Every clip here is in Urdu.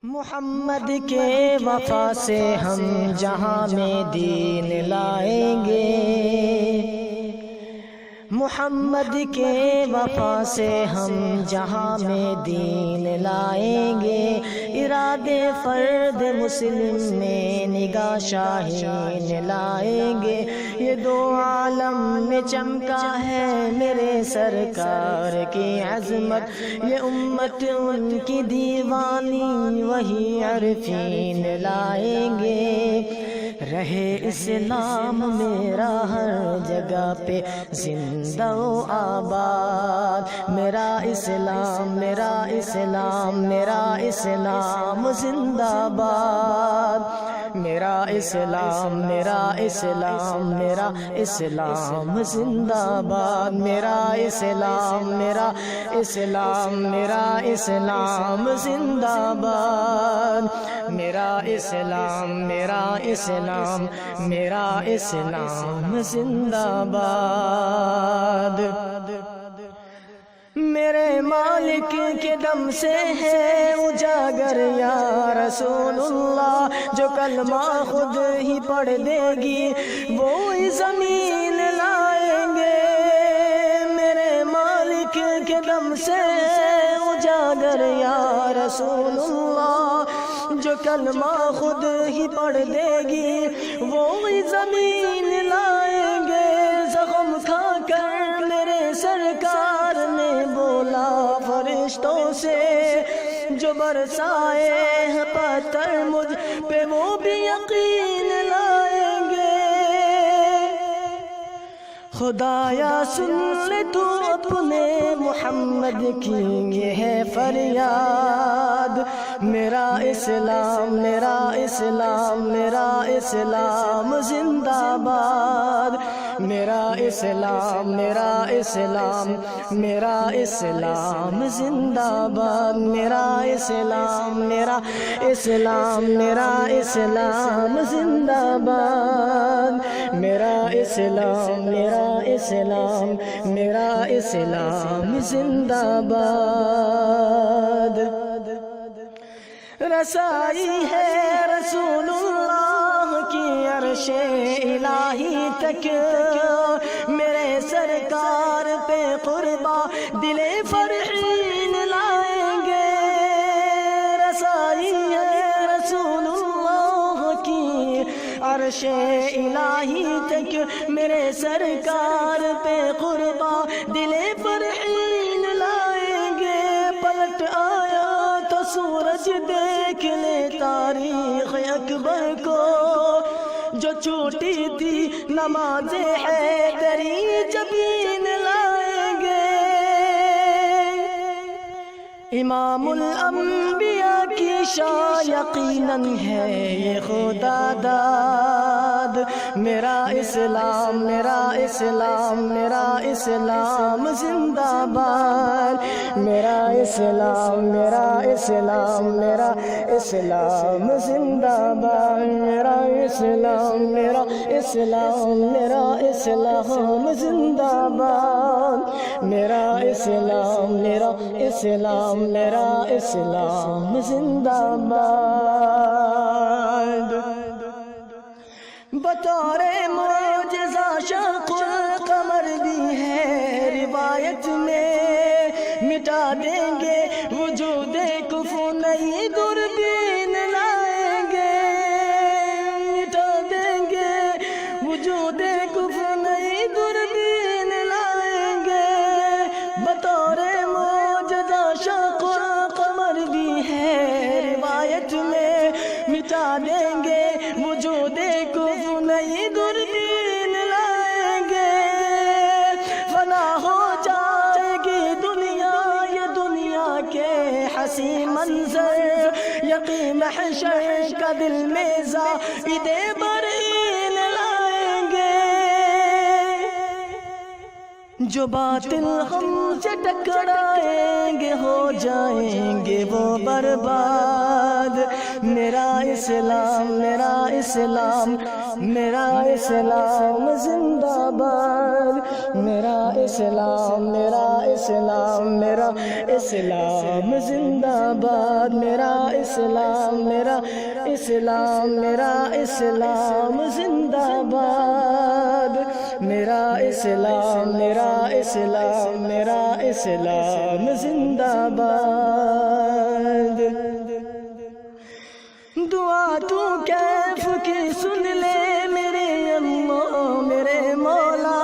محمد کے وفا سے ہم جہاں میں دین لائیں گے، محمد کے وفا سے ہم جہاں میں دین لائیں گے، ارادے فرد مسلم میں نگاہ شاہین لائیں گے، یہ دو عالم میں چمکا ہے میرے سرکار کی عظمت، یہ امت ان کی دیوانی وہی عارفین لائیں گے، رہے اسلام میرا ہر جگہ پہ زندہ و آباد، میرا اسلام میرا اسلام میرا اسلام زندہ باد، میرا اسلام میرا اسلام میرا اسلام زندہ باد، میرا اسلام میرا اسلام میرا اسلام زندہ باد، میرا اسلام میرا اسلام میرا اسلام زندہ باد، میرے مالک کے دم سے ہے اجاگر یا رسول اللہ، جو کلمہ خود ہی پڑھ دے گی وہی زمین لائیں گے، میرے مالک کے دم سے اجاگر یا رسول اللہ، جو کلمہ خود ہی پڑھ دے گی وہی زمین لائیں گے، زخم کھا کر میرے سرکار نے بولا فرشتوں سے، جو برسائے ہیں پتھر مجھ پہ وہ بھی یقین لائیں گے، خدایا سن لے تو اپنے محمد کی یہ ہے فریاد، میرا اسلام میرا اسلام میرا اسلام زندہ باد، میرا اسلام میرا اسلام میرا اسلام زندہ باد، میرا اسلام میرا اسلام میرا اسلام زندہ باد، میرا اسلام میرا اسلام میرا اسلام زندہ باد، رسائی ہے رسول اللہ کی عرش الہی تک، میرے سرکار پہ قربا دل فرحین لائیں گے، رسائی ہے رسول اللہ کی عرش الہی تک، میرے سرکار پہ قربا دل فرحین لائیں گے، پلٹ آیا تو سورج دیکھ لے تاریخ اکبر کو، جو چھوٹی تھی نماز حیدری جبین لائیں گے، امام الانبیاء کی شان یقیناً ہے یہ خدا داد، میرا اسلام میرا اسلام میرا اسلام زندہ باد، میرا اسلام میرا اسلام میرا اسلام زندہ باد، میرا اسلام میرا اسلام میرا اسلام زندہ باد، میرا اسلام میرا اسلام میرا اسلام زندہ باد، بطور معجزہ شق القمر بھی ہے روایت میں، مٹا دیں گے وجود کفر نئی دوربین لائیں گے، مٹا دیں گے وجود کفر نئی دوربین لائیں گے، بطور معجزہ شق القمر بھی ہے روایت میں، مٹا دیں گے وجود کفر نئی دوربین لائیں گے، فنا ہو جائے گی دنیا یہ دنیا کے حسین منظر، یقین محشر کا دل میں زائد برین لائیں گے، جو باطل ہم سے ٹکرائیں گے ہو جائیں گے وہ برباد، میرا اسلام میرا اسلام میرا اسلام زندہ باد میرا اسلام میرا اسلام میرا اسلام زندہ باد میرا اسلام میرا اسلام میرا اسلام زندہ باد میرا اسلام میرا اسلام میرا اسلام زندہ باد دعا تو کیف کی سن لے میرے اللہ میرے مولا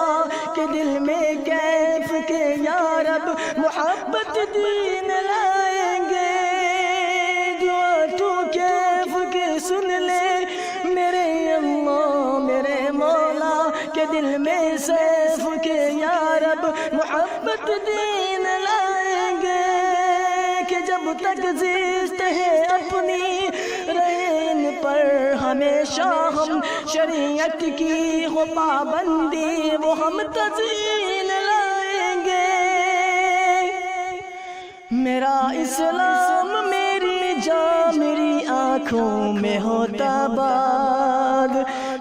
کہ دل میں کیف کے یا رب محبت دین لائیں گے دعا تو کیف کی سن لے میرے اللہ میرے مولا کہ دل میں سیف کے یا رب محبت دین لائیں گے کہ جب تک زیست ہے اپنی رہن پر ہمیشہ ہم شریعت کی ہو پابندی وہ ہم تزئین لائیں گے میرا اسلام میری جان میری آنکھوں میں ہوتا باد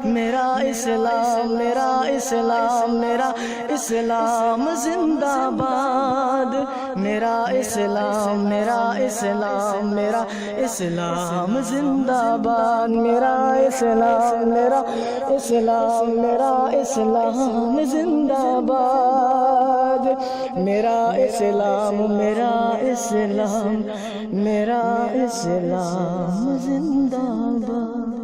میرا اسلام میرا اسلام میرا اسلام زندہ باد میرا اسلام میرا اسلام میرا اسلام زندہ باد میرا اسلام میرا اسلام میرا اسلام زندہ باد میرا اسلام میرا اسلام میرا اسلام زندہ باد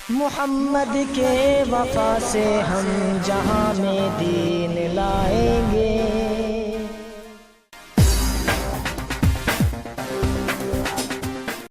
محمد کے وفا سے ہم جہاں میں دین لائیں گے